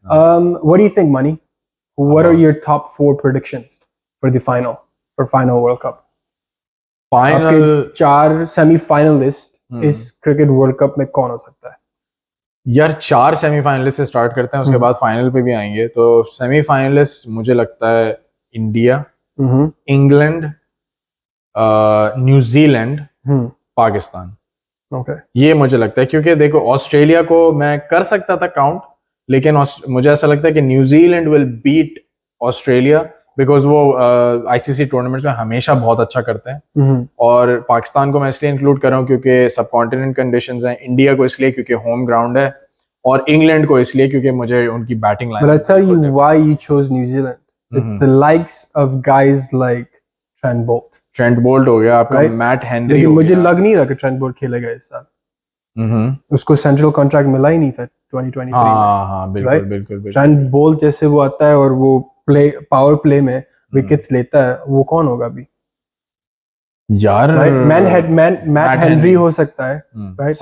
What do you think, Money? What are your top 4 predictions for the final World Cup? Final 4 semifinalist इस cricket world cup में कौन हो सकता है? यार 4 सेमीफाइनलिस्ट से स्टार्ट करते हैं, उसके बाद फाइनल पे भी आएंगे. तो सेमीफाइनलिस्ट मुझे लगता है India, England, New Zealand, Pakistan. Okay. ये मुझे लगता है, क्योंकि देखो ऑस्ट्रेलिया को मैं कर सकता था काउंट, लेकिन मुझे ऐसा लगता है कि New Zealand will beat Australia because वो आईसीसी टूर्नामेंट्स में हमेशा बहुत अच्छा करते हैं. और पाकिस्तान को मैं इसलिए इंक्लूड कर रहा हूँ क्योंकि सब कॉन्टिनेंट कंडीशंस हैं. इंडिया को इसलिए क्योंकि होम ग्राउंड है, और इंग्लैंड को इसलिए क्योंकि मुझे उनकी batting line. But I tell you why you chose New Zealand. It's the likes of guys like Trent Bolt. Trent Boult हो गया आपका, मैट हेनरी. लेकिन मुझे लग नहीं रहा कि ट्रेंट बोल्ट खेलेगा इस साल. उसको सेंट्रल कॉन्ट्रैक्ट मिला ही नहीं था 2023 में. हाँ बिल्कुल बिल्कुल. ट्रेंट बोल्ट जैसे वो आता है और वो पावर प्ले में विकेट्स लेता है, वो कौन होगा अभी यार? मैट हेनरी हो सकता है, राइट?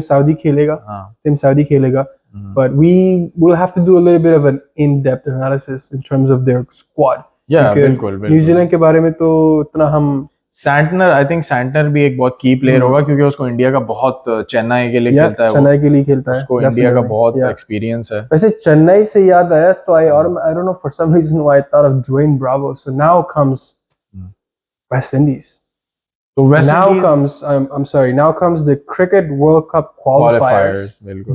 साउदी खेलेगा. But we will have to do a little bit of an in-depth analysis in terms of their squad. बिल्कुल. न्यूजीलैंड के बारे में तो इतना हम सैंटनर, आई थिंक सैंटनर भी एक बहुत की प्लेयर होगा क्योंकि उसको इंडिया का बहुत चेन्नई के लिए खेलता है. उसको इंडिया का बहुत एक्सपीरियंस है. वैसे चेन्नई से याद आया तो I don't know, for some reason why I thought of Dwayne Bravo. So now comes West Indies. So now comes the Cricket World Cup qualifiers.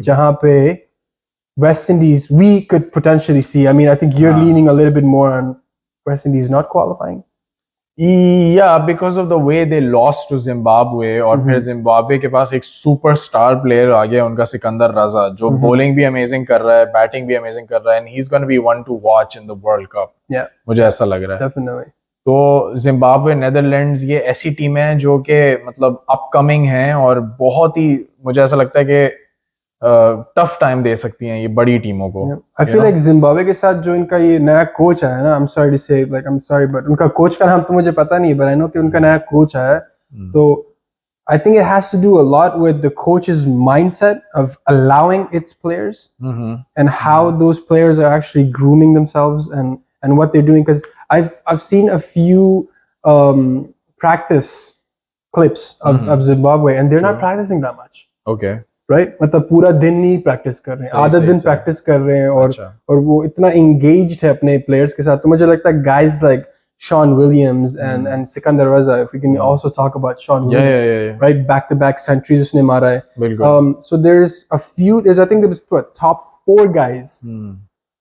जहाँ पे West Indies we could potentially see. I mean, I think you're leaning a little bit more on West Indies not qualifying. Yeah, because of the way they lost to Zimbabwe. और फिर Zimbabwe के पास एक superstar player आ गया उनका, सिकंदर रजा, जो bowling भी amazing कर रहा है, बैटिंग भी अमेजिंग कर रहा है, and he's going to be one to watch in the World Cup. मुझे ऐसा लग रहा है. Definitely. तो जिम्बाब्वे, नेदरलैंड्स, ये ऐसी टीमें हैं जो कि मतलब अपकमिंग हैं और बहुत ही मुझे ऐसा लगता है कि टफ टाइम दे सकती हैं ये बड़ी टीमों को. I feel like जिम्बाब्वे के साथ जो इनका ये नया कोच आया है ना, I'm sorry but उनका कोच का नाम तो मुझे पता नहीं, but I know कि उनका नया कोच आया है. तो I think it has to do a lot with the coach's mindset of allowing its players and how those players are actually grooming themselves and what they're doing. Because I've seen a few practice clips of Zimbabwe and they're not practicing that much. Okay. Right? मतलब पूरा दिन नहीं practice कर रहे हैं, आधा दिन practice कर रहे हैं, और वो इतना engaged है अपने प्लेयर्स के साथ. तो मुझे लगता है guys like Sean Williams and Sikandar Raza, if we can also talk about Sean Williams, right? Back-to-back centuries उसने मारा है. So there's I think there was top 4 guys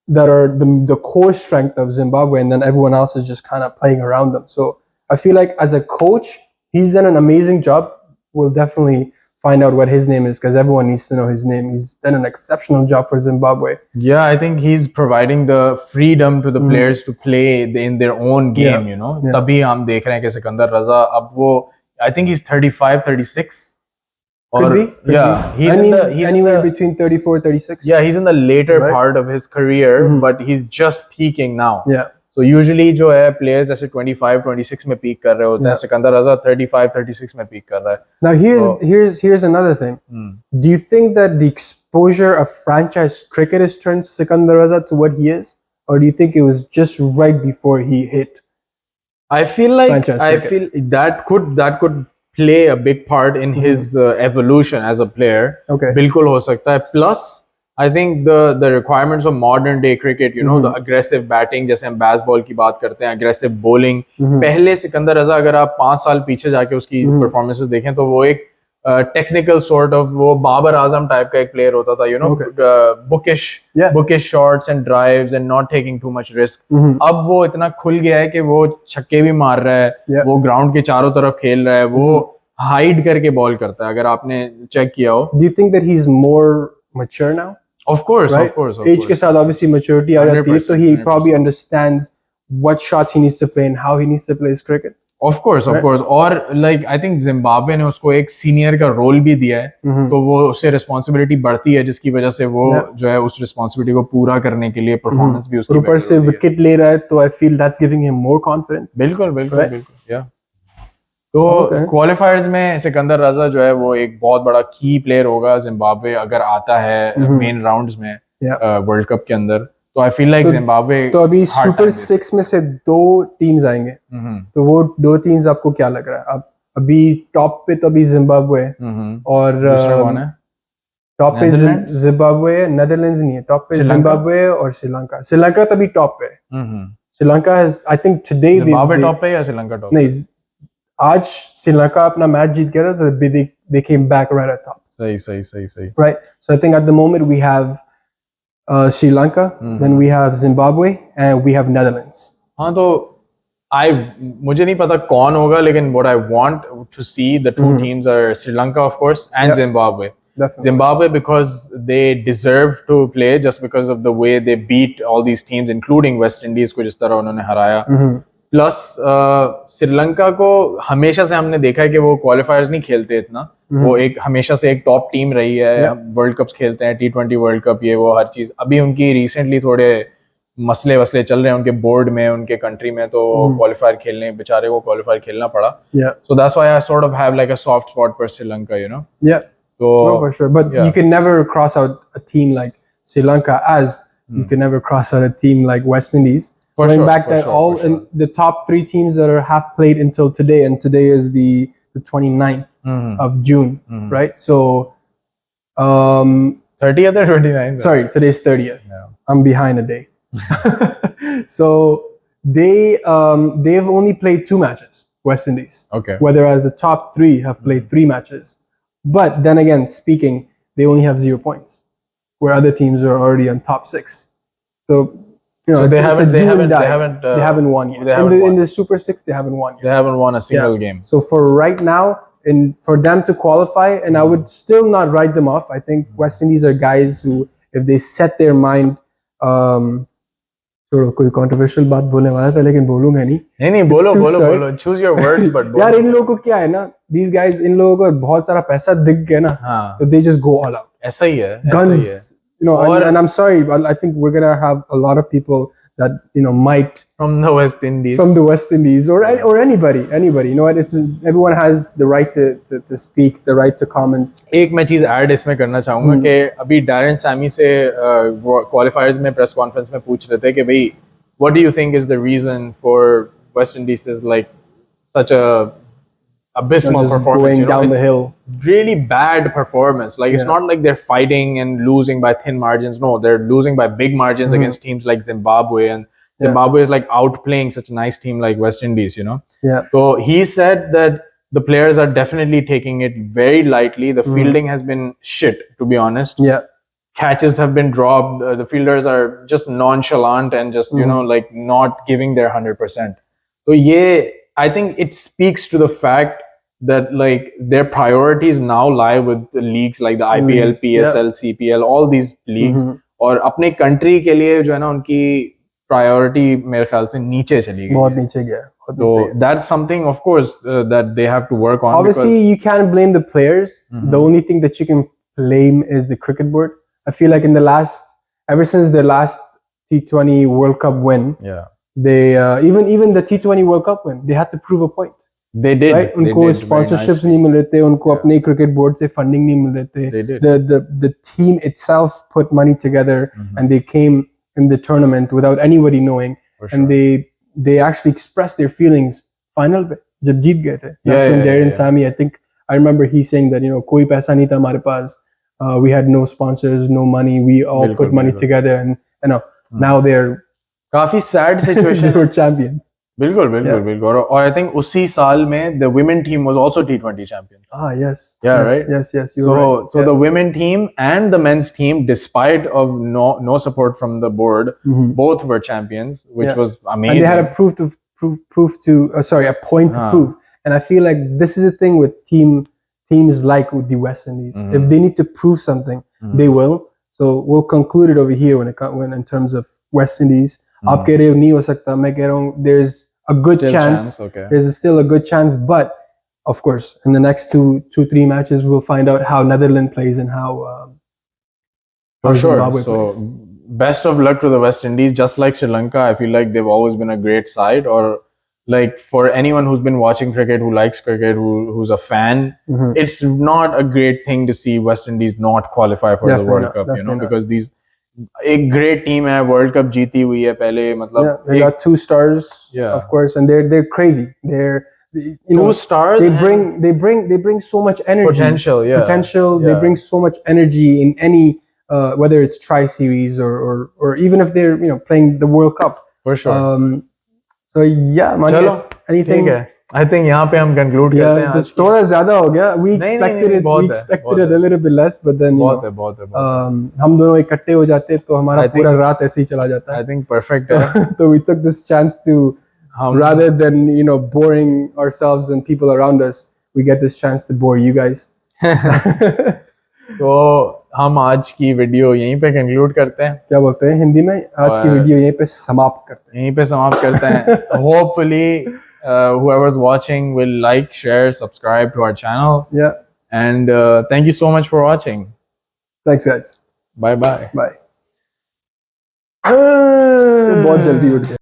that are the core strength of Zimbabwe, and then everyone else is just kind of playing around them. So I feel like as a coach, he's done an amazing job. We'll definitely find out what his name is because everyone needs to know his name. He's done an exceptional job for Zimbabwe. Yeah, I think he's providing the freedom to the players to play in their own game, you know. तभी हम देख रहे हैं कि सिकंदर रजा अब वो, I think he's 35, 36. Could be. He's anywhere between 34, 36. Yeah, he's in the later part of his career, but he's just peaking now. Yeah. So usually जो है players जैसे 25, 26 में peak कर रहे होते हैं, सिकंदर रजा 35, 36 में peak कर रहा है. Now here's another thing. Do you think that the exposure of franchise cricket has turned Sikandar Raza to what he is, or do you think it was just right before he hit? I feel that could play a big part in his evolution as a player. Okay. बिल्कुल हो सकता है. Plus I think the requirements of modern day cricket, you know, the aggressive batting, जैसे हम baseball की बात करते हैं, aggressive bowling. पहले सिकंदर रजा अगर आप 5 साल पीछे जाके उसकी performances देखें तो वो एक technical sort of वो बाबर आजम type का एक player होता था, you know, bookish shots and drives and not taking too much risk. अब वो इतना खुल गया है कि वो छक्के भी मार रहा है, वो ground के चारों तरफ खेल रहा है, वो hide करके ball करता है. अगर आपने check किया हो. Do you think that he's more mature now? Of course. Age के साथ obviously maturity आ जाती है, so he probably understands what shots he needs to play and how he needs to play his cricket. Of course. और like I think Zimbabwe ने उसको एक senior का role भी दिया है, तो वो उससे responsibility बढ़ती है, जिसकी वजह से वो जो है उस responsibility को पूरा करने के लिए performance भी उसकी ऊपर से wicket ले रहा है, तो I feel that's giving him more confidence. बिल्कुल. Yeah. तो क्वालिफायर्स में सिकंदर रजा जो है वो एक बहुत बड़ा की प्लेयर होगा जिम्बाब्वे अगर आता है मेन राउंड्स में. वर्ल्ड कप के अंदर. तो I feel like Zimbabwe तो अभी hard सुपर time 6 में से 2 टीम्स आएंगे. तो वो 2 टीम्स आपको क्या लग रहा है? अब अभी टॉप पे तो अभी जिम्बाब्वे और दूसरा कौन है? टॉप पे Netherlands? जिम्बाब्वे, नेदरलैंड्स नहीं है. टॉप पे जिम्बाब्वे और श्रीलंका. श्रीलंका तभी टॉप पे है. Sri Lanka has I think today Zimbabwe top पे या श्रीलंका टॉप? नहीं, आज श्रीलंका अपना मैच जीत गया था तो they came back right at top. सही. Right. So I think at the moment we have Sri Lanka, then we have Zimbabwe and we have Netherlands. हाँ तो मुझे नहीं पता कौन होगा, लेकिन what I want to see the two teams are Sri Lanka of course and Zimbabwe. Definitely. Zimbabwe because they deserve to play just because of the way they beat all these teams including West Indies को जिस तरह उन्होंने हराया. Plus Sri Lanka को हमेशा से हमने देखा है कि वो क्वालिफायर्स नहीं खेलते इतना. वो एक हमेशा से एक टॉप टीम रही है. वर्ल्ड कप्स खेलते हैं, T20 वर्ल्ड कप, ये वो हर चीज. अभी उनकी रिसेंटली थोड़े मसले वसले चल रहे हैं उनके बोर्ड में, उनके कंट्री में, तो क्वालिफायर खेलने बेचारे को क्वालिफायर खेलना पड़ा. So that's why I sort of have like a soft spot for Sri Lanka, you know. So for sure, but you can never cross out a team like Sri Lanka as you can never cross out a team like West Indies. Going back that all in the top 3 teams that are half played until today, and today is the 29th of June, right? So 30th or 29th? Sorry, today's 30th. I'm behind a day. So they've only played 2 matches, West Indies. Okay. Whereas the top 3 have played 3 matches. But then again, speaking, they only have 0 points, where other teams are already on top 6. So you know, so they haven't won yet. In the Super 6, they haven't won yet. They haven't won a single game. So for right now, for them to qualify, and I would still not write them off. I think West Indies are guys who, if they set their mind, थोड़ा कोई controversial बात बोलने वाला था लेकिन बोलूंगा नहीं. नहीं बोलो. Choose your words, but यार इन लोगों को क्या है ना, these guys, इन लोगों को बहुत सारा पैसा दिख गया ना, तो they just go all out. ऐसा ही है. Guns, you know, and I'm sorry, but I think we're gonna have a lot of people that, you know, might from the West Indies or anybody. You know what? It's everyone has the right to speak, the right to comment. एक मैं चीज add इसमें करना चाहूँगा कि अभी Darren Sami से क्वालिफायर्स में प्रेस कॉन्फ्रेंस में पूछ रहे थे कि भाई what do you think is the reason for West Indies is like such a abysmal performance, going down it's the hill. Really bad performance. Like it's not like they're fighting and losing by thin margins. No, they're losing by big margins against teams like Zimbabwe, and Zimbabwe is like outplaying such a nice team like West Indies, you know. So he said that the players are definitely taking it very lightly. The fielding has been shit, to be honest. Catches have been dropped. The fielders are just nonchalant and just you know like not giving their 100%. So yeah, I think it speaks to the fact that like their priorities now lie with the leagues like the IPL, PSL, CPL, all these leagues. और अपने country के लिए जो है ना उनकी priority मेरे ख्याल से नीचे चली गई. बहुत नीचे गया. So that's something, of course, that they have to work on. Obviously, you can't blame the players. The only thing that you can blame is the cricket board. I feel like ever since their last T20 World Cup win, they even the T20 World Cup win, they had to prove a point. They did. Right? उनको sponsorships नहीं मिल रहे थे, उनको अपने cricket board से funding नहीं मिल रहे थे. They did. The team itself put money together and they came in the tournament without anybody knowing, and they actually expressed their feelings final पे जब जीत गए थे. That's when Darren Sammy, I think I remember he saying that, you know, कोई पैसा नहीं था हमारे पास. We had no sponsors, no money. We all put money together, and you know now they're काफी sad situation. They were champions. बिल्कुल. और I think उसी साल में the women team was also T20 champions. Yes. Yeah, right. Yes. So the women team and the men's team, despite of no support from the board, both were champions, which was amazing. And they had a a point to prove. And I feel like this is the thing with teams like the West Indies. If they need to prove something, they will. So we'll conclude it over here when in terms of West Indies. आप कह रहे हो नहीं हो सकता, मैं कह रहा हूँ there's a good chance. There's still a good chance, but of course, in the next 2-3 matches, we'll find out how Netherlands plays and how Zimbabwe plays. Best of luck to the West Indies. Just like Sri Lanka, I feel like they've always been a great side. Or like for anyone who's been watching cricket, who likes cricket, who's a fan, it's not a great thing to see West Indies not qualify for the World Cup, you know, because एक great team है, World Cup जीती हुई है पहले, मतलब Yeah, they got 2 stars, Yeah. of course, and they're crazy. They're, you know, 2 stars they and bring so much energy, potential, yeah. potential. They Yeah. bring so much energy in any whether it's tri-series or even if they're, you know, playing the World Cup. For sure. So yeah, man, चलो anything. ठीक है, I think यहाँ पे हम conclude करते हैं Yeah, आज just की। थोड़ा ज़्यादा हो गया. We नहीं, expected नहीं, it. बहुत We है, expected बहुत it a है। little bit less, but then, you बहुत know, है, बहुत है, बहुत है। हम दोनों इकट्ठे हो जाते तो हमारा I think- पूरा रात ऐसे ही चला जाता I है. think perfect है। So we took this chance to, हम rather than, you know, boring ourselves and people around us, we get this chance to bore you guys. तो हम आज की वीडियो यहीं पे कंक्लूड करते हैं। क्या बोलते हैं हिंदी में? आज की और वीडियो यहीं पे समाप्त करते हैं। यहीं पे समाप्त करते हैं। Hopefully, whoever's watching will like, share, subscribe to our channel. Yeah. And thank you so much for watching. Thanks guys. Bye bye. Bye. बहुत जल्दी उठ गए।